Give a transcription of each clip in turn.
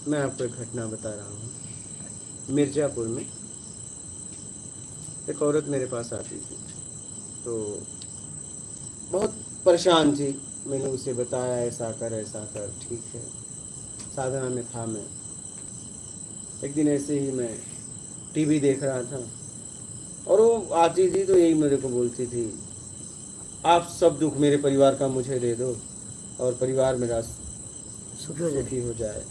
मैं आपको एक घटना बता रहा हूँ। मिर्ज़ापुर में एक औरत मेरे पास आती थी, तो बहुत परेशान थी। मैंने उसे बताया ऐसा कर, ठीक है। साधना में था मैं। एक दिन ऐसे ही मैं टीवी देख रहा था और वो आती थी तो यही मेरे को बोलती थी, आप सब दुख मेरे परिवार का मुझे दे दो और परिवार मेरा सुखी हो जाए।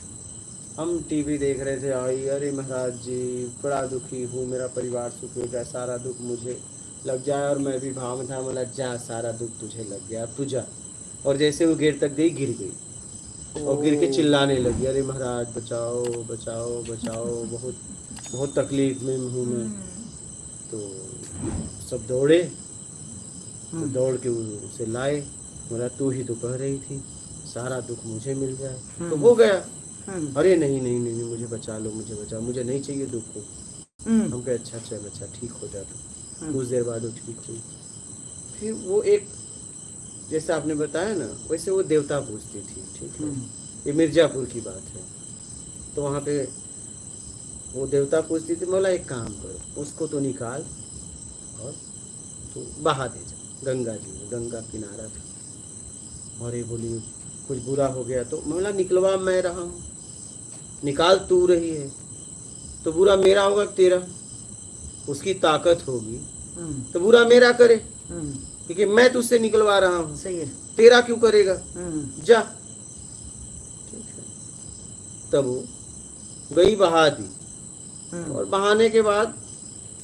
हम टीवी देख रहे थे, आई अरे महाराज जी बड़ा दुखी हूँ, मेरा परिवार सुखी हो जाए, सारा दुख मुझे लग जाए। और मैं भी भाव में था, बोला जा सारा दुख तुझे लग गया, तू जा। और जैसे वो गेट तक गई, गिर गई और गिर के चिल्लाने लगी, अरे महाराज बचाओ बचाओ बचाओ, बहुत बहुत तकलीफ में हूँ मैं। तो सब दौड़े, तो दौड़ के उसे लाए। बोला तू ही तो कह रही थी सारा दुख मुझे मिल जाए, तो हो गया। अरे नहीं नहीं नहीं नहीं, मुझे बचा लो, मुझे बचाओ, मुझे नहीं चाहिए दुख को। हम कहे अच्छा चल, अच्छा ठीक हो जा तू। कुछ देर बाद वो ठीक हुई। फिर वो एक, जैसे आपने बताया ना, वैसे वो देवता पूजती थी, ठीक है। ये मिर्ज़ापुर की बात है। तो वहाँ पे वो देवता पूजती थी। बोला एक काम करो, उसको तो निकाल और तो बहा दे जा गंगा जी में। गंगा किनारा था। और ये बोली कुछ बुरा हो गया तो? बोला निकलवा मैं रहा हूँ, निकाल तू रही है, तो बुरा मेरा होगा कि तेरा? उसकी ताकत होगी तो बुरा मेरा करे, क्योंकि मैं तुझसे निकलवा रहा हूँ। सही है। तेरा क्यों करेगा? जा। ठीक है। तब वो गई, बहा दी। और बहाने के बाद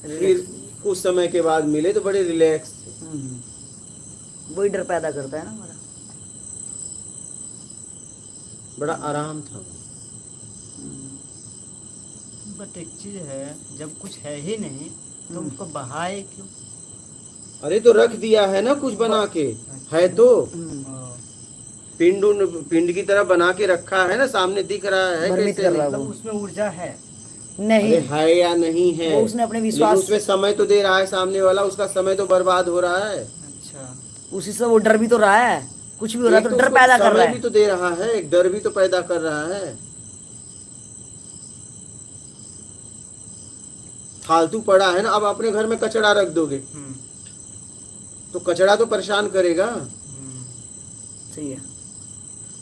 फिर कुछ समय के बाद मिले तो बड़े रिलैक्स थे। वही डर पैदा करता है ना हमारा। बड़ा आराम था। बट एक चीज है, जब कुछ है ही नहीं तो उसको बहाए क्यों? अरे तो रख दिया है ना कुछ बना के, है तो पिंड की तरह बना के रखा है ना, सामने दिख रहा है कैसे? मतलब उसमें ऊर्जा है नहीं, है या नहीं है, वो उसने अपने विश्वास, उसमें समय तो दे रहा है सामने वाला, उसका समय तो बर्बाद हो रहा है। अच्छा, उसी से वो डर भी तो रहा है, कुछ भी हो रहा है तो डर पैदा कर रहा है। समय भी तो दे रहा है, एक डर भी तो पैदा कर रहा है। फालतू पड़ा है ना। अब अपने घर में कचरा रख दोगे तो कचरा तो परेशान करेगा। सही है।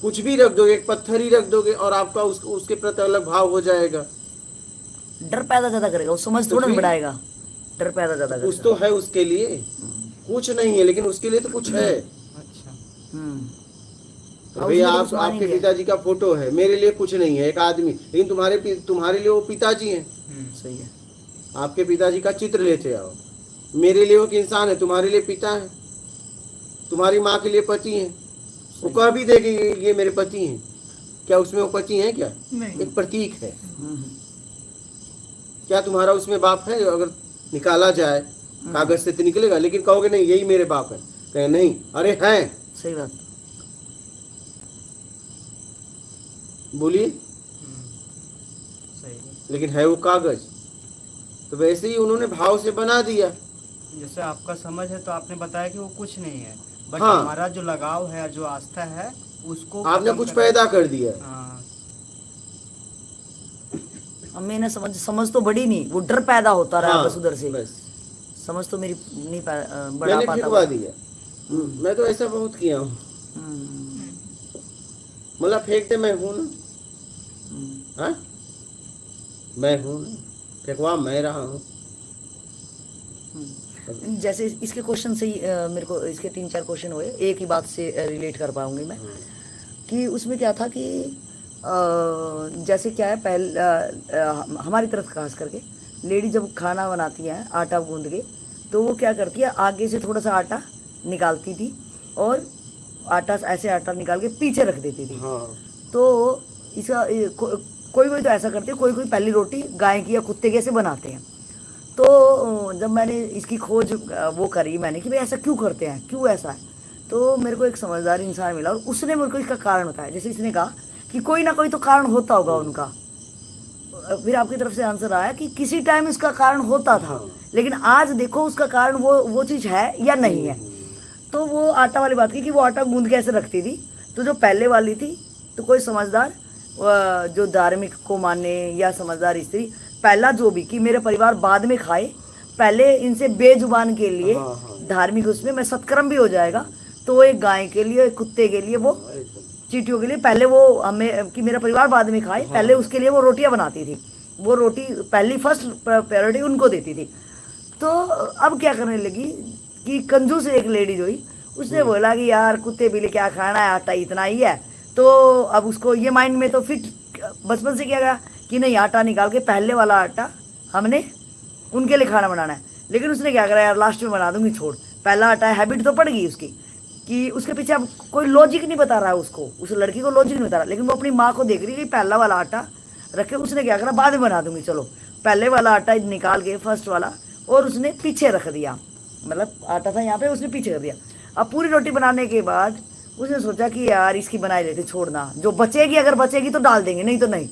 कुछ भी रख दोगे, एक पत्थर ही रख दोगे और आपका उसके प्रति अलग भाव हो जाएगा। डर पैदा ज्यादा करेगा, वो समझ थोड़ा बढ़ाएगा, डर पैदा ज्यादा करेगा। कुछ तो है उसके लिए, कुछ नहीं है लेकिन उसके लिए तो कुछ है। अच्छा। तो भैया आपके पिताजी का फोटो है, मेरे लिए कुछ नहीं है, एक आदमी, लेकिन तुम्हारे लिए वो पिताजी हैं। सही है। आपके पिताजी का चित्र लेते आओ, मेरे लिए वो एक इंसान है, तुम्हारे लिए पिता है, तुम्हारी माँ के लिए पति है। वो कह भी देगी ये मेरे पति हैं, क्या उसमें वो पति हैं क्या? एक प्रतीक है। क्या तुम्हारा उसमें बाप है? अगर निकाला जाए कागज से तो निकलेगा, लेकिन कहोगे नहीं यही मेरे बाप है, कहे नहीं, अरे हैं। सही बात। बोलिए। सही है। लेकिन है वो कागज। तो वैसे ही उन्होंने भाव से बना दिया। जैसे आपका समझ है तो आपने बताया कि वो कुछ नहीं है, बट हाँ, हमारा जो लगाव है, जो आस्था है, उसको आपने कुछ पैदा कर दिया। हाँ। मैंने समझ तो बड़ी नहीं, वो डर पैदा होता रहा बस उधर से। बस समझ तो मेरी नहीं बढ़ा मैंने पाता। फिरवा दिया। मैं तो ऐसा बहुत किया हूँ। मतलब फेंक दे, मैं हूँ ना, हाँ मैं हूँ ना, फेंकवा मैं रहा हूँ। जैसे इसके क्वेश्चन से ही मेरे को इसके 3-4 क्वेश्चन हुए, एक ही बात से रिलेट कर पाऊंगी मैं। कि उसमें क्या था कि जैसे क्या है, पहले हमारी तरफ खास करके लेडी जब खाना बनाती है आटा गूंद के, तो वो क्या करती है, आगे से थोड़ा सा आटा निकालती थी और ऐसे आटा निकाल के पीछे रख देती थी। तो इसका कोई तो ऐसा करते हैं, कोई पहली रोटी गाय की या कुत्ते की ऐसे बनाते हैं। तो जब मैंने इसकी खोज वो करी मैंने कि भाई ऐसा क्यों करते हैं, क्यों ऐसा है, तो मेरे को एक समझदार इंसान मिला और उसने मेरे को इसका कारण बताया। जैसे इसने कहा कि कोई ना कोई तो कारण होता होगा उनका। फिर आपकी तरफ से आंसर आया कि किसी टाइम इसका कारण होता था, लेकिन आज देखो उसका कारण वो चीज़ है या नहीं है। तो वो आटा वाली बात की कि वो आटा गूंद के ऐसे रखती थी, तो जो पहले वाली थी तो कोई समझदार जो धार्मिक को माने या समझदार स्त्री, पहला जो भी कि मेरे परिवार बाद में खाए, पहले इनसे बेजुबान के लिए हाँ, हाँ। धार्मिक उसमें मैं सत्कर्म भी हो जाएगा। तो एक गाय के लिए, एक कुत्ते के लिए, वो एकदम। चींटियों के लिए पहले वो हमें कि मेरा परिवार बाद में खाए, पहले उसके लिए वो रोटियां बनाती थी। वो रोटी पहली फर्स्ट प्रायोरिटी उनको देती थी। तो अब क्या करने लगी कि कंजूस एक लेडी हुई, उसने बोला कि यार कुत्ते बिल्ली क्या खाना है, आटा इतना ही है। तो अब उसको ये माइंड में तो फिट बचपन से क्या गया कि नहीं, आटा निकाल के पहले वाला आटा हमने उनके लिए खाना बनाना है। लेकिन उसने क्या करा, यार लास्ट में बना दूंगी, छोड़, पहला आटा है। हैबिट तो पड़ गई उसकी कि उसके पीछे अब कोई लॉजिक नहीं बता रहा है उसको, उस लड़की को लॉजिक नहीं बता रहा, लेकिन वो अपनी माँ को देख रही है कि पहला वाला आटा रखे। उसने क्या करा, बाद में बना दूंगी, चलो पहले वाला आटा निकाल के फर्स्ट वाला, और उसने पीछे रख दिया। मतलब आटा था यहाँ पे, उसने पीछे कर दिया। अब पूरी रोटी बनाने के बाद उसने सोचा कि यार इसकी बनाई लेते, छोड़ना, जो बचेगी, अगर बचेगी तो डाल देंगे, नहीं तो नहीं।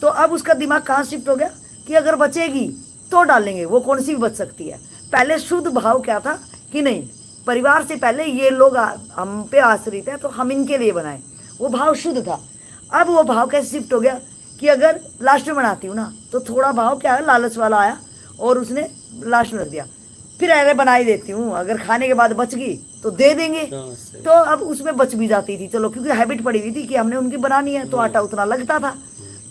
तो अब उसका दिमाग कहाँ शिफ्ट हो गया कि अगर बचेगी तो डालेंगे, वो कौन सी भी बच सकती है। पहले शुद्ध भाव क्या था कि नहीं, परिवार से पहले ये लोग हम पे आश्रित है तो हम इनके लिए बनाए, वो भाव शुद्ध था। अब वो भाव कैसे शिफ्ट हो गया कि अगर लास्ट में बनाती हूँ ना, तो थोड़ा भाव क्या है, लालच वाला आया और उसने लास्ट में रख दिया। फिर अरे बना ही देती हूँ, अगर खाने के बाद बच गई तो दे देंगे। हाँ, सही। तो अब उसमें बच भी जाती थी, चलो, क्योंकि हैबिट पड़ी हुई थी कि हमने उनकी बनानी है, तो आटा उतना लगता था।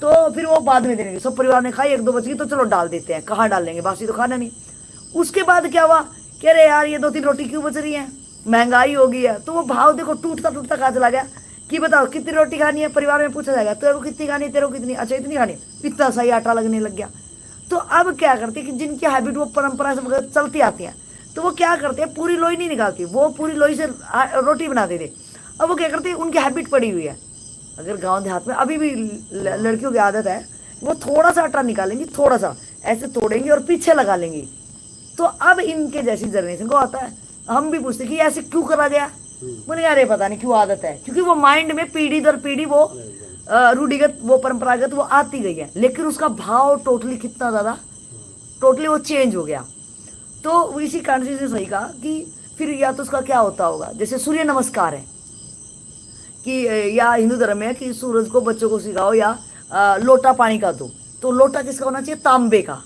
तो फिर वो बाद में देंगे, सब परिवार ने खाई, एक दो बच गई तो चलो डाल देते हैं, कहाँ डाल लेंगे, बासी तो खाना नहीं। उसके बाद क्या हुआ कि अरे यार ये 2-3 रोटी क्यों बच रही है, महंगाई हो गई है। तो वो भाव देखो टूटता टूटता कहाँ चला गया कि बताओ कितनी रोटी खानी है, परिवार में पूछा जाएगा तेरे को कितनी खानी है, तेरे को कितनी, अच्छा इतनी खानी, इतना सही आटा लगने लग गया। तो अब क्या करते कि जिनकी हैबिट वो परंपरा से चलती आती है, तो वो क्या करते हैं, पूरी लोई नहीं निकालती, वो पूरी लोई से रोटी बनाते थे। अब वो क्या करते हैं, उनकी हैबिट पड़ी हुई है। अगर गांव देहात में अभी भी लड़कियों की आदत है, वो थोड़ा सा आटा निकालेंगी, थोड़ा सा ऐसे तोड़ेंगी और पीछे लगा लेंगी। तो अब इनके जैसी जनरेशन को आता है, हम भी पूछते कि ऐसे क्यों करा गया, बोले यार ये पता नहीं क्यों आदत है, क्योंकि वो माइंड में पीढ़ी दर पीढ़ी वो रूढ़िगत, वो परंपरागत वो आती गई है, लेकिन उसका भाव टोटली कितना ज्यादा टोटली वो चेंज हो गया। तो इसी कारण से सही कहा कि फिर या तो उसका क्या होता होगा, जैसे सूर्य नमस्कार है कि या हिंदू धर्म में है कि सूरज को बच्चों को सिखाओ या लोटा पानी का दो, तो लोटा किसका होना चाहिए, तांबे का।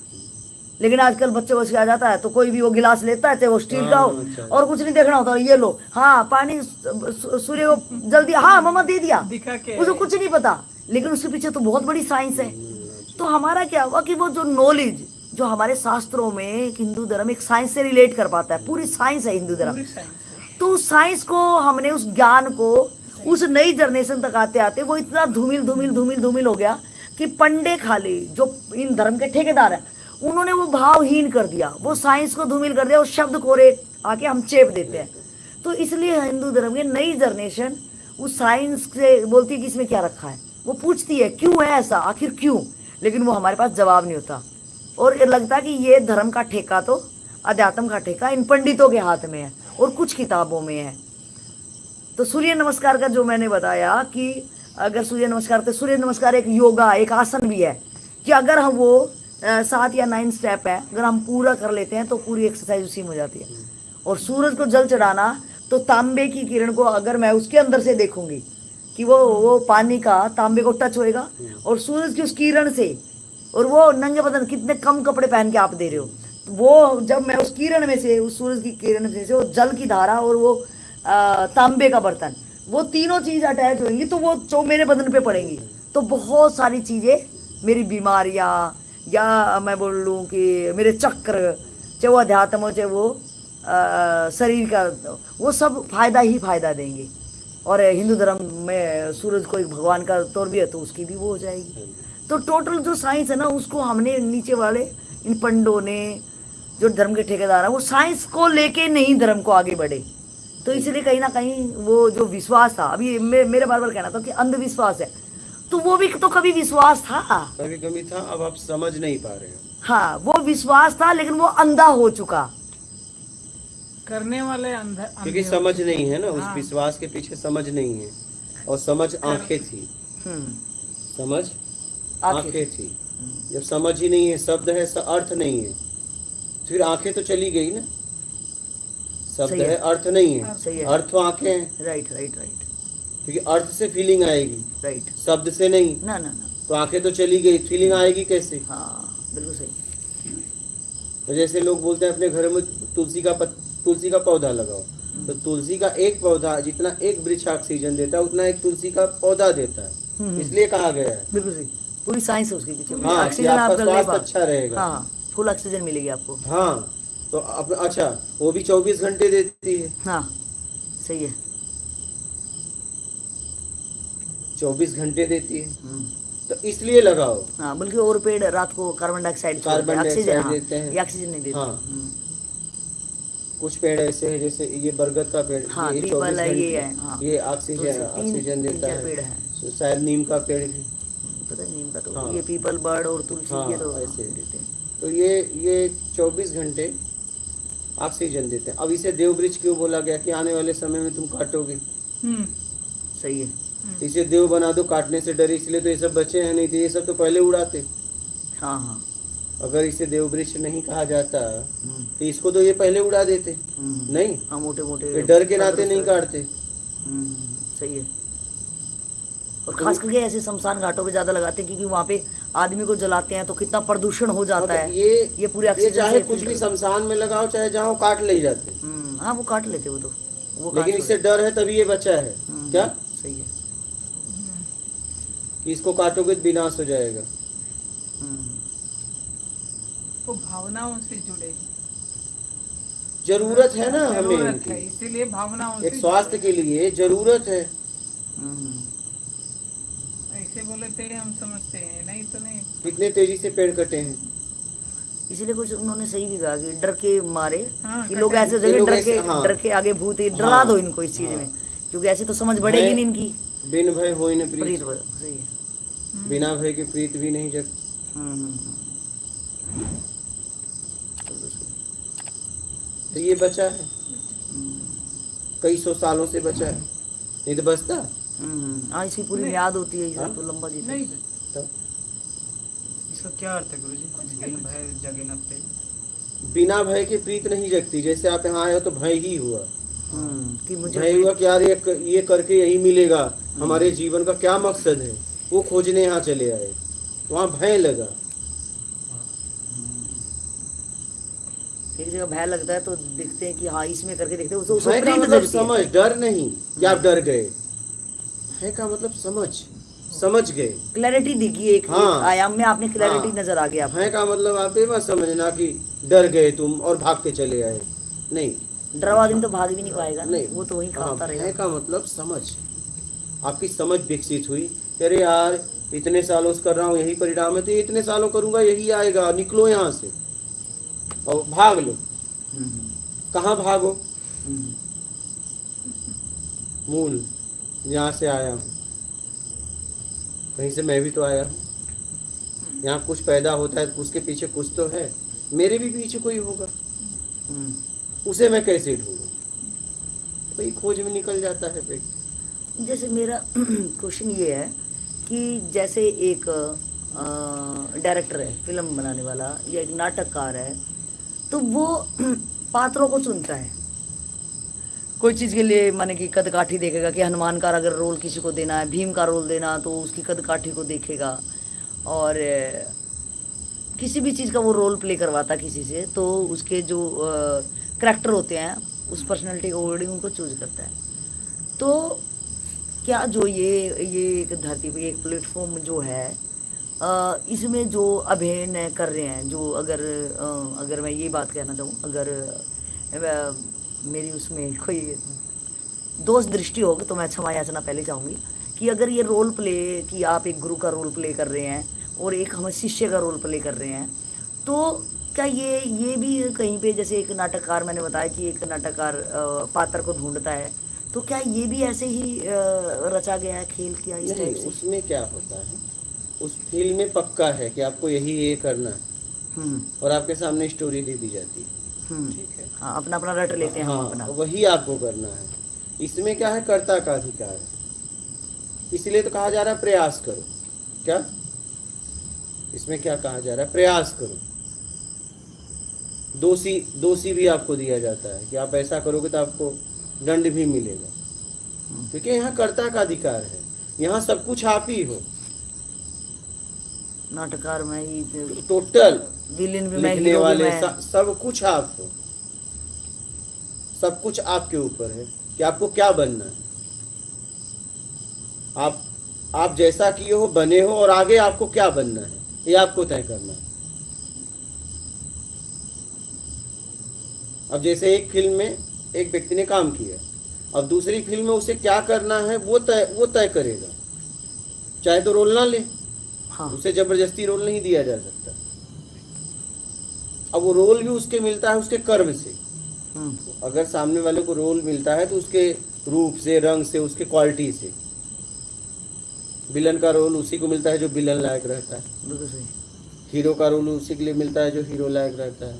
लेकिन आजकल बच्चों को सिखाया जाता है तो कोई भी वो गिलास लेता है, चाहे वो स्टील का हो, और कुछ नहीं देखना होता, ये लो, हाँ पानी सूर्य को जल्दी, हाँ मम्मा दे दिया, उसको कुछ नहीं पता, लेकिन उसके पीछे तो बहुत बड़ी साइंस है। तो हमारा क्या हुआ कि वो जो नॉलेज जो हमारे शास्त्रों में, हिंदू धर्म एक साइंस से रिलेट कर पाता है, पूरी साइंस है हिंदू धर्म, तो उस साइंस को हमने, उस ज्ञान को उस नई जनरेशन तक आते आते वो इतना धूमिल हो गया कि पंडे खाली जो इन धर्म के ठेकेदार हैं, उन्होंने वो भावहीन कर दिया, वो साइंस को धूमिल कर दिया, उस शब्द कोरे आके हम चेप देते हैं। तो इसलिए हिंदू धर्म की नई जनरेशन उस साइंस से बोलती है कि इसमें क्या रखा है, वो पूछती है क्यों है ऐसा, आखिर क्यों, लेकिन वो हमारे पास जवाब नहीं होता। और ये लगता है कि ये धर्म का ठेका, तो अध्यात्म का ठेका इन पंडितों के हाथ में है और कुछ किताबों में है। तो सूर्य नमस्कार का जो मैंने बताया कि अगर सूर्य नमस्कार, तो सूर्य नमस्कार एक योगा, एक आसन भी है कि अगर हम वो 7 या 9 स्टेप है, अगर हम पूरा कर लेते हैं तो पूरी एक्सरसाइज उसी में हो जाती है। और सूरज को जल चढ़ाना, तो तांबे की किरण को अगर मैं उसके अंदर से देखूंगी कि वो पानी का तांबे को टच होएगा, और सूरज की उस किरण से, और वो नंगे बदन, कितने कम कपड़े पहन के आप दे रहे हो, तो वो जब मैं उस किरण में से, उस सूरज की किरण में से वो जल की धारा और वो तांबे का बर्तन, वो तीनों चीज अटैच होंगी, तो वो जो मेरे बदन पे पड़ेंगी, तो बहुत सारी चीजें, मेरी बीमारियां, या मैं बोल लूँ कि मेरे चक्र, चाहे वो अध्यात्म हो, चाहे वो शरीर का, वो सब फायदा ही फायदा देंगे। और हिंदू धर्म में सूरज को एक भगवान का तौर भी है, तो उसकी भी वो हो जाएगी। तो टोटल जो साइंस है ना, उसको हमने नीचे वाले इन पंडों ने, जो धर्म के ठेकेदार हैं, वो साइंस को लेके नहीं धर्म को आगे बढ़े। तो इसलिए कहीं ना कहीं वो जो विश्वास था, अभी मेरे बार बार कहना था कि अंधविश्वास है, तो वो भी तो कभी विश्वास था, कभी था, अब आप समझ नहीं पा रहे हो। हाँ, वो विश्वास था, लेकिन वो अंधा हो चुका, करने वाले क्योंकि समझ नहीं है ना, उस विश्वास के पीछे समझ नहीं है, और समझ आंखें थी, समझ आंखें थी। जब समझ ही नहीं है, शब्द है, अर्थ नहीं है, फिर आंखें तो चली गई ना, शब्द है, अर्थ नहीं है, अर्थ तो आंखें हैं। Right right right. क्योंकि अर्थ से फीलिंग आएगी, राइट। शब्द से नहीं। ना ना ना, तो आंखें तो चली गई, फीलिंग आएगी कैसे? हाँ बिल्कुल सही। तो जैसे लोग बोलते हैं अपने घर में तुलसी का पौधा लगाओ, तो तुलसी का एक पौधा जितना एक वृक्ष ऑक्सीजन देता है उतना एक तुलसी का पौधा देता है, इसलिए कहा गया है। बिल्कुल सही, पूरी साइंस है उसके पीछे। हाँ, कि ऑक्सीजन आपका आप कर ले स्वास्थ्य अच्छा रहेगा। हाँ, फुल ऑक्सीजन मिलेगी आपको। हाँ, तो अच्छा, वो भी 24 घंटे देती है। हाँ सही है। 24 घंटे देती है, तो इसलिए लगाओ। हाँ, बल्कि और पेड़ रात को carbon dioxide carbon oxygen, dioxide हाँ, देते हैं। ये ऑक्सीजन नहीं देते। हाँ। कुछ पेड़ ऐसे हैं, जैसे ये बरगद का पेड़, हाँ, ये पीपल 24 है, घंटे ये है, हाँ। ये तुलसी, ऑक्सीजन तीन देता चार पेड़ है। हैं। शायद नीम का पेड़ भी। पता नहीं नीम का तो हाँ। ये पीपल, बर्ड और तुलसी हाँ, के तो ऐसे देते हैं। तो ये 24 घंटे ऑक्सीजन देते हैं। अब इसे देववृक्ष क्यों बोला गया कि आने वाले समय में तुम काटोगे? सही है। इसे देव बना दो, काटने से डरे, इसलिए तो ये सब बचे हैं, नहीं तो ये सब तो पहले उड़ाते। हाँ हाँ। अगर इसे देववृक्ष नहीं कहा जाता तो इसको तो ये पहले उड़ा देते। नहीं, हाँ, मोटे मोटे ये डर के नाते नहीं काटते। सही है। और खास करके ऐसे शमशान घाटों पे ज्यादा लगाते हैं, क्योंकि वहाँ पे आदमी को जलाते हैं तो कितना प्रदूषण हो जाता है। ये पूरे ये ऑक्सीजन चाहे से कुछ भी शमशान में लगाओ, चाहे जहाँ काट ले जाते, हाँ, वो काट लेते वो तो, वो लेकिन काट इससे डर है तभी ये बचा है। क्या सही है। कि इसको काटोगे तो विनाश हो जाएगा। वो भावनाओं से जुड़े, जरूरत है ना हमें जरूरत है, इनकी। इसीलिए भावनाओं से एक स्वास्थ्य के लिए जरूरत है। ऐसे बोले थे हम समझते हैं, नहीं तो नहीं। कितने तेजी से पेड़ कटे हैं। इसलिए कुछ उन्होंने सही भी कहा कि डर के मारे, हाँ, कि लोग ऐसे ये जगह लोग डर ऐसे, के हाँ। डर के आगे भूत है, डरा दो इनको इस चीज में, क्योंकि ऐसे तो समझ बढ़ेगी नहीं इनकी। बिन भय होई न प्रीत प्रीत, सही है। बिना भय के प्रीत भी नहीं जगती। तो ये बचा है, कई सौ सालों से बचा है, नहीं तो बचता। हाँ, इसकी पूरी मियाद होती है, इसे तो लंबा जीते। नहीं तब इसका क्या अर्थ है गुरुजी? बिन भय जगे न प्रीत। बिना भय के प्रीत नहीं जगती। जैसे आप यहाँ आए हो तो भय ही हुआ, कि मुझे भय हुआ कि यार ये करके यही मिलेगा, हमारे जीवन का क्या मकसद है, वो खोजने यहाँ चले आए, वहाँ भय लगा। एक जगह भय लगता है तो देखते हैं कि हाँ इसमें करके देखते हैं, उसको भय का प्रीत मतलब जगती है। समझ, डर नहीं कि आप डर गए। भय का मतलब समझ गए, क्लैरिटी दिखी एक हाँ। आयाम में, आपने क्लैरिटी हाँ। नजर आ गया आपको। भय का मतलब आप ये मत समझना कि डर गए तुम और भाग के चले आए, नहीं। डरा आदमी तो भाग भी नहीं पाएगा ना, नहीं, वो तो वहीं हाँ, कांपता भय रहेगा। का मतलब समझ, आपकी समझ विकसित हुई। अरे यार इतने सालों से कर रहा हूँ, यही परिणाम है, तो ये इतने सालों करूंगा यही आएगा, निकलो यहाँ से और भाग लो। कहाँ भागो? मूल, यहाँ से आया हूँ, कहीं से मैं भी तो आया हूँ। यहाँ कुछ पैदा होता है तो उसके पीछे कुछ तो है, मेरे भी पीछे कोई होगा, उसे मैं कैसे ढूंढूं? वही खोज में निकल जाता है व्यक्ति। जैसे मेरा क्वेश्चन ये है कि जैसे एक डायरेक्टर है, फिल्म बनाने वाला, या एक नाटककार है, तो वो पात्रों को चुनता है कोई चीज़ के लिए, माने कि कदकाठी देखेगा कि हनुमान का अगर रोल किसी को देना है, भीम का रोल देना, तो उसकी कदकाठी को देखेगा, और किसी भी चीज़ का वो रोल प्ले करवाता किसी से, तो उसके जो करैक्टर होते हैं उस पर्सनैलिटी को अकॉर्डिंग उनको चूज करता है। तो क्या जो ये एक धरती पे एक प्लेटफॉर्म जो है, इसमें जो अभिनय कर रहे हैं, जो अगर मैं ये बात कहना चाहूँ, अगर मेरी उसमें कोई दोष दृष्टि होगी तो मैं क्षमा याचना पहले चाहूँगी कि अगर ये रोल प्ले कि आप एक गुरु का रोल प्ले कर रहे हैं और एक हम शिष्य का रोल प्ले कर रहे हैं, तो क्या ये भी कहीं पे, जैसे एक नाटककार, मैंने बताया कि एक नाटककार पात्र को ढूंढता है, तो क्या ये भी ऐसे ही रचा गया है खेल, किया इस टाइप से? उसमें क्या होता है, उस फील्ड में पक्का है कि आपको यही ये करना है, और आपके सामने स्टोरी दे दी जाती है, ठीक है, हाँ, अपना अपना रट लेते हैं, हम अपना, वही आपको करना है। इसमें क्या है, कर्ता का अधिकार है, इसलिए तो कहा जा रहा है प्रयास करो। क्या इसमें क्या कहा जा रहा है, प्रयास करो। दोषी भी आपको दिया जाता है कि आप ऐसा करोगे तो आपको दंड भी मिलेगा, क्योंकि यहाँ कर्ता का अधिकार है, यहाँ सब कुछ आप ही हो, नाटककार मैं ही, टोटल विलेन भी मैं, लिखने हीरो भी वाले मैं। सब कुछ आप हो, सब कुछ आपके ऊपर है कि आपको क्या बनना है। आप जैसा किए हो बने हो, और आगे आपको क्या बनना है ये आपको तय करना है। अब जैसे एक फिल्म में एक व्यक्ति ने काम किया, अब दूसरी फिल्म में उसे क्या करना है वो तय करेगा, चाहे तो रोल ना ले, हाँ उसे जबरदस्ती रोल नहीं दिया जा सकता। अब वो रोल भी उसके मिलता है उसके कर्म से। अगर सामने वाले को रोल मिलता है तो उसके रूप से, रंग से, उसके क्वालिटी से। विलन का रोल उसी को मिलता है जो विलन लायक रहता है, बिल्कुल सही। हीरो का रोल उसी के लिए मिलता है जो हीरो लायक रहता है,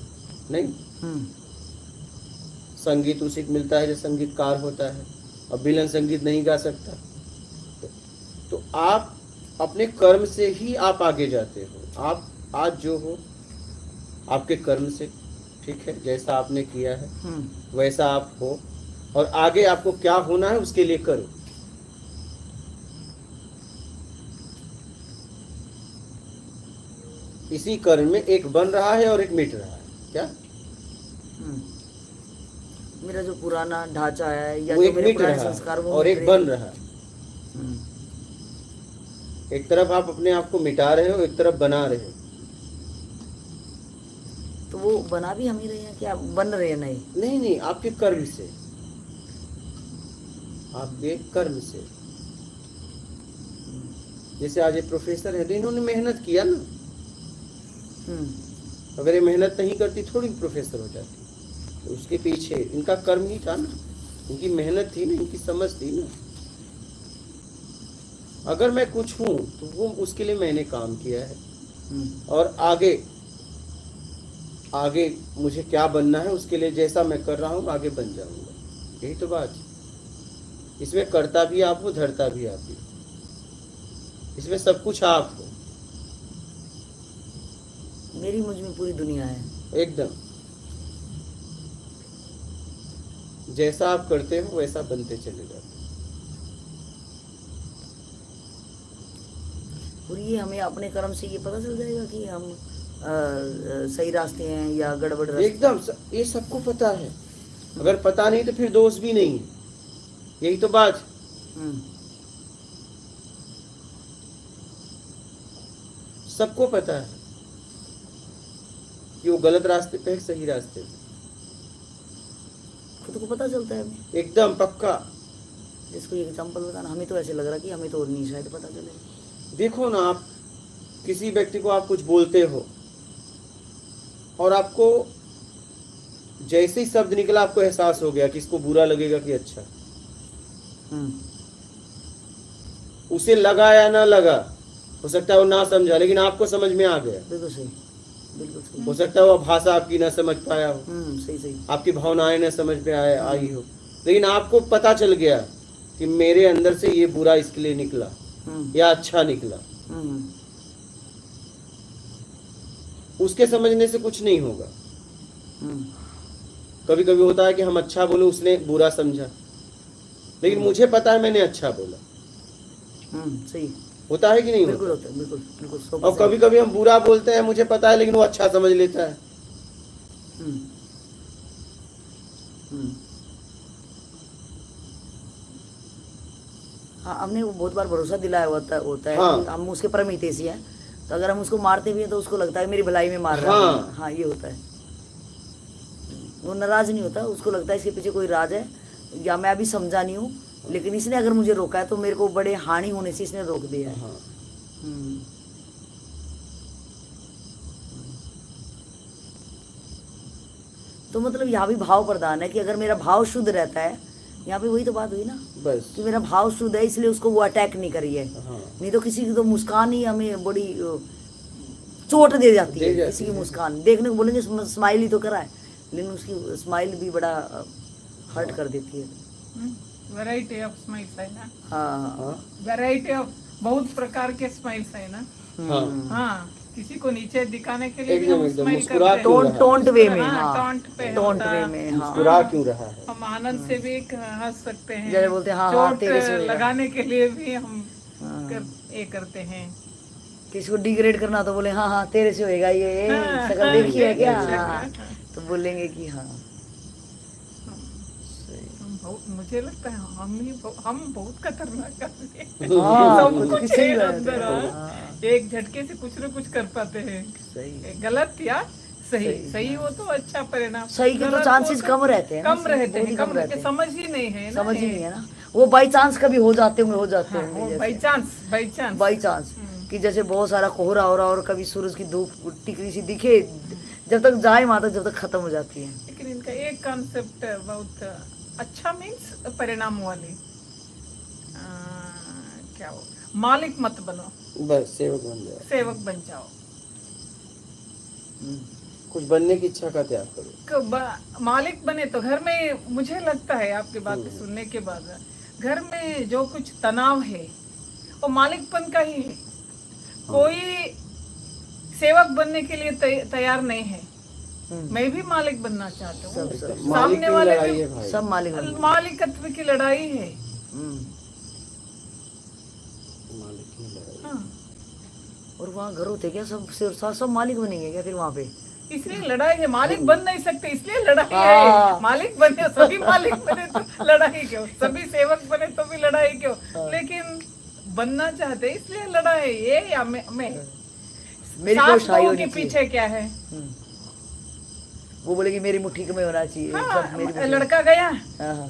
नहीं। संगीत उसी को मिलता है जो संगीतकार होता है। अब विलन संगीत नहीं गा सकता, तो आप अपने कर्म से ही आप आगे जाते हो। आप आज जो हो आपके कर्म से, ठीक है, जैसा आपने किया है वैसा आप हो, और आगे आपको क्या होना है उसके लिए करो। इसी कर्म में एक बन रहा है और एक मिट रहा है। क्या मेरा जो पुराना ढांचा है या वो जो एक मेरे मिट पुराने रहा संस्कार है वो और मिट एक रहे बन हैं। रहा है। एक तरफ आप अपने आप को मिटा रहे हो, एक तरफ बना रहे हो। तो वो बना भी हम ही रहे हैं, क्या बन रहे हैं? नहीं, नहीं, आपके कर्म से, आपके कर्म से। जैसे आज ये प्रोफेसर है तो इन्होंने मेहनत किया ना। अगर ये मेहनत नहीं करती थोड़ी प्रोफेसर हो जाती। तो उसके पीछे इनका कर्म ही था ना, इनकी मेहनत थी ना, इनकी समझ थी ना। अगर मैं कुछ हूं तो वो उसके लिए मैंने काम किया है, और आगे मुझे क्या बनना है उसके लिए जैसा मैं कर रहा हूँ आगे बन जाऊंगा। यही तो बात है। इसमें करता भी आप हो, धरता भी आप ही, इसमें सब कुछ आप हो। मेरी मुझ में पूरी दुनिया है एकदम जैसा आप करते हो वैसा बनते चले जाते। और ये हमें अपने कर्म से ये पता चल जाएगा कि हम सही रास्ते हैं या गड़बड़ रास्ते। एकदम ये सबको पता है। अगर पता नहीं तो फिर दोष भी नहीं है। यही तो बात। सबको पता है कि वो गलत रास्ते पे है, सही रास्ते पे। खुद को पता चलता है एकदम पक्का। जिसको एक एग्जांपल बताना, हमें तो ऐसे लग रहा कि हमें तो और नहीं शायद पता चले। देखो ना, आप किसी व्यक्ति को आप कुछ बोलते हो और आपको जैसे ही शब्द निकला आपको एहसास हो गया कि इसको बुरा लगेगा कि अच्छा। उसे लगा या ना लगा, हो सकता है वो ना समझा, लेकिन आपको समझ में आ गया। बिल्कुल सही, बिल्कुल सही। हो सकता है वो भाषा आपकी ना समझ पाया हो, सही सही। आपकी भावनाएं ना समझ में आई हो, लेकिन आपको पता चल गया कि मेरे अंदर से ये बुरा इसके लिए निकला या अच्छा निकला। उसके समझने से कुछ नहीं होगा। कभी कभी होता है कि हम अच्छा बोले, उसने बुरा समझा, लेकिन मुझे पता है मैंने अच्छा बोला। सही होता है कि नहीं? बिल्कुल होता होता है, बिल्कुल बिल्कुल। और कभी कभी हम बुरा बोलते हैं, मुझे पता है, लेकिन वो अच्छा समझ लेता है। हाँ, हमने वो बहुत बार भरोसा दिलाया होता है हाँ। कि हम उसके परम हितैषी हैं, तो अगर हम उसको मारते भी हैं तो उसको लगता है मेरी भलाई में मार रहा है। हाँ, ये होता है। वो नाराज नहीं होता, उसको लगता है इसके पीछे कोई राज है, या मैं अभी समझा नहीं हूँ, लेकिन इसने अगर मुझे रोका है तो मेरे को बड़े हानि होने से इसने रोक दिया है। तो मतलब यहाँ भी भाव प्रधान है कि अगर मेरा भाव शुद्ध रहता है, यहाँ पे वही तो बात हुई ना, बस कि मेरा भाव शुद्ध है इसलिए उसको वो अटैक नहीं करी है। नहीं तो किसी की तो मुस्कान ही हमें बड़ी चोट दे जाती है। किसी की मुस्कान देखने को बोलेंगे स्माइल ही तो करा है, लेकिन उसकी स्माइल भी बड़ा हर्ट कर देती है। वैरायटी ऑफ स्माइल्स है ना। हाँ, वैरायटी ऑफ बहुत प्रकार के स्माइल्स है ना। हाँ, किसी को नीचे दिखाने के लिए भी एकदम हम एकदम स्माइल मुस्कुरा करते क्यों हैं। रहा है? टोंट वे में, हाँ, हाँ टोंट पे टोंट होता वे है। में, हाँ मुस्कुरा क्यों रहा है? हम आनंद से भी हंस सकते हैं। जैसे बोलते हैं, हाँ, हाँ, चोट तेरे से होएगा। लगाने के लिए भी हम हाँ। ये करते हैं। किसी को डिग्रेड करना तो बोले हाँ हाँ तेरे से होएगा ये हाँ, शक्ल हाँ, देखी है क्या, हाँ, हाँ हाँ। तो बोलेंगे कि हाँ मुझे लगता है हम बहुत खतरनाक आदमी हैं। हाँ, सब कुछ कुछ सही है बात है। अंदर, हाँ। हाँ। एक झटके से कुछ न कुछ कर पाते हैं। सही गलत या सही सही, सही हो तो अच्छा परिणाम, सही के तो गलत हो चांसेस कम रहते हैं ना, कम सही के रहते बहुत ही हैं, कम कम रहते रहते हैं। समझ ही नहीं है ना, समझ ही नहीं है ना, वो बाई चांस कभी हो जाते होंगे बाई चांस बाई चांस कि जैसे बहुत सारा कोहरा हो रहा और कभी सूरज की धूप टिकरी सी दिखे, जब तक जाए वहां तक जब तक खत्म हो जाती है। लेकिन इनका एक कॉन्सेप्ट बहुत अच्छा मीन्स परिणाम वाले, क्या हो, मालिक मत बनो, बस सेवक बन जाओ। सेवक बन जाओ। कुछ बनने की इच्छा का त्याग करो। मालिक बने तो घर में, मुझे लगता है आपकी बातें सुनने के बाद, घर में जो कुछ तनाव है वो मालिकपन का ही है। कोई सेवक बनने के लिए तैयार नहीं है। मैं भी मालिक बनना चाहता हूँ। मालिक सामने की वाले लड़ाई भी है भाई। सब मालिक बन गए। मालिकत्व की लड़ाई है। मालिक की लड़ाई। हाँ, और वहाँ घर होते क्या सब मालिक बनेंगे क्या फिर वहाँ पे? इसलिए लड़ाई है। मालिक बन नहीं सकते इसलिए लड़ाई हाँ। है। मालिक बने, सभी मालिक बने तो लड़ाई क्यों, सभी सेवक बने तो भी लड़ाई क्यों, लेकिन बनना चाहते इसलिए लड़ाई। ये या मैं मेरी सास कोशिश बहू होनी के चाहिए। पीछे क्या है? वो बोलेगी मेरी मुट्ठी में होना चाहिए सब मेरी हाँ, मुट्ठी में। लड़का गया, हाँ हाँ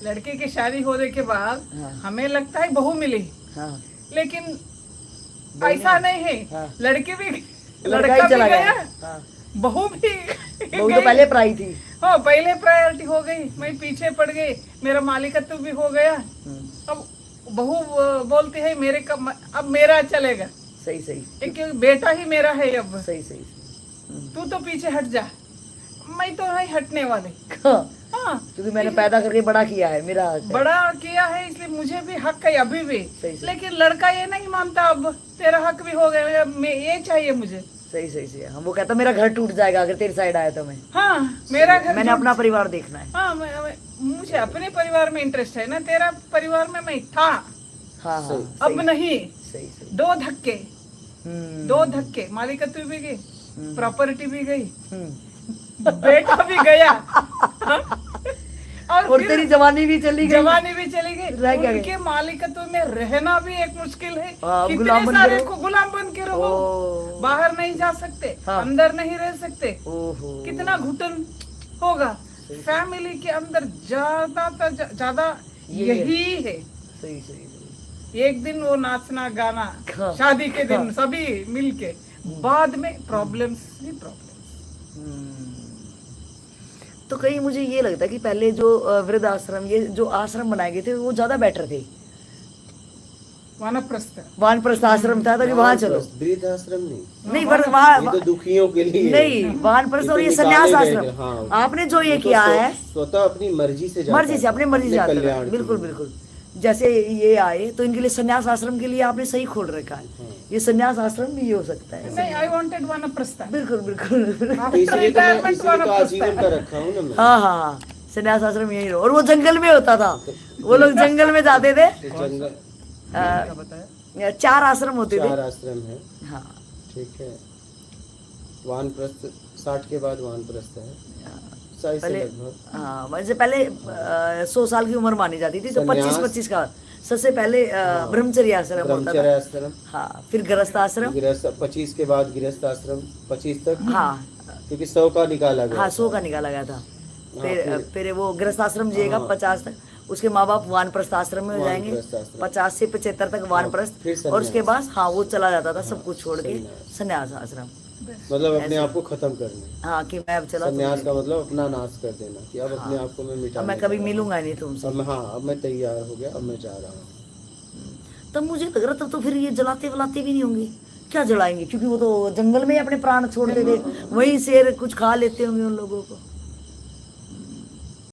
लड़के की शादी होने के बाद हाँ। हमें लगता है बहू मिली, हाँ लेकिन ऐसा नहीं है। हाँ। लड़की भी, लड़का लड़का ही भी चला गया, हाँ। बहू भी बहू तो गई। पहले प्राई थी। हाँ, पहले प्रायोरिटी हो गई, मैं पीछे पड़ गई, मेरा मालिकत्व भी हो गया। अब बहू बोलती है मेरे कब, अब मेरा चलेगा, सही सही क्योंकि बेटा ही मेरा है अब, सही सही तू तो पीछे हट जा। मैं तो नहीं हटने वाले। हाँ, हाँ, क्योंकि मैंने पैदा करके बड़ा किया है, मेरा हक है। बड़ा किया है इसलिए मुझे भी हक है अभी भी। सही सही। लेकिन लड़का ये नहीं मानता, अब तेरा हक भी हो गया, अब मैं ये चाहिए मुझे। सही सही सही। हम वो कहता मेरा घर टूट जाएगा अगर तेरी साइड आया तो मैं। हाँ, मेरा घर मैंने अपना परिवार देखना है। हाँ, मुझे अपने परिवार में इंटरेस्ट है ना, तेरा परिवार में मैं था, हाँ हाँ अब नहीं। सही सही। दो धक्के, मालिकत्व भी गई, प्रॉपर्टी भी गई, बेटा भी गया, हाँ? और फिर तेरी जवानी भी चली गई। जवानी भी चली गई। रह क्या उनके मालिकत्व में रहना भी एक मुश्किल है। हाँ, कितने गुलाम बन के सारे रहो। को गुलाम बन के रहो, ओ। बाहर नहीं जा सकते, हाँ। अंदर नहीं रह सकते, ओहो कितना घुटन होगा। फैमिली के अंदर ज्यादा ये है। यही है। सही सही सही। एक दिन वो नाचना गाना, हाँ। शादी के दिन हाँ। सभी मिलके, बाद में प्रॉब्लम्स ही प्रॉब्लम। तो कहीं मुझे ये लगता है कि पहले जो वृद्ध आश्रम, ये जो आश्रम बनाए गए थे वो ज्यादा बेटर थे। वानप्रस्थ, वानप्रस्थ आश्रम था ताकि वहां चलो। वृद्ध आश्रम नहीं, नहीं पर वहाँ ये तो दुखियों के लिए है। नहीं, वानप्रस्थ और ये निकाले संन्यास गए आश्रम। थे, हाँ। आपने जो ये वो तो किया है स्वतः अपनी मर्जी से जाता मर्जी से, है, अपनी मर्जी से अपने आता कल्याण है। के बिल्कुल लिए। बिल्कुल। जैसे ये आए तो इनके लिए संन्यास आश्रम के लिए आपने सही खोल रखा है। ये संन्यास आश्रम भी ये हो सकता है। नहीं, आई वांटेड वानप्रस्थ। बिल्कुल बिल्कुल। तो इसलिए तो मैं इसलिए तो आजीवन का रखा हूँ ना मैं। हाँ हाँ हाँ, संन्यास आश्रम यही रहो। और वो जंगल में होता था, वो लोग जंगल में जाते थे। तो जंगल क्या बताया? 4 आश्रम होते थे। 4 आश्रम है, हाँ ठीक है। वानप्रस्थ 60 के बाद वानप्रस्थ है, 100 से पहले लगभग। हाँ, वैसे पहले 100 साल की उम्र मानी जाती थी, तो संन्यास। 25 का सबसे पहले ब्रह्मचर्य आश्रम होता ब्रह्मचर्य था। आश्रम, हाँ, फिर गृहस्थ आश्रम। गृहस्थ 25 के बाद गृहस्थ आश्रम 25 तक, हाँ क्योंकि 100 का निकाला गया। हाँ, 100 का निकाला गया था। फिर- फिर वो गृहस्थ आश्रम जिएगा 50 तक, उसके माँ बाप वानप्रस्थ आश्रम में हो जाएंगे। वानप्रस्थ आश्रम। 50 से 75 तक फिर वानप्रस्थ, और उसके संन्यास। बाद हाँ वो चला जाता था सब कुछ छोड़ के संन्यास। संन्यास आश्रम। मतलब अपने आप को खत्म करना। हाँ, कि मैं अब चला संन्यास का मतलब अपना नाश कर देना, कि अब अपने आप को मैं अब मिटाने मैं कभी जा रहा हूँ। मिलूंगा नहीं तुमसे। अब मैं, हाँ, अब मैं तैयार हो गया, अब मैं जा रहा हूँ। तब मुझे लग रहा, तब तो फिर ये जलाते वलाते भी नहीं होंगे। क्या जलाएंगे, क्योंकि वो तो जंगल में ही अपने प्राण छोड़ते थे, वहीं शेर कुछ खा लेते होंगे उन लोगों को।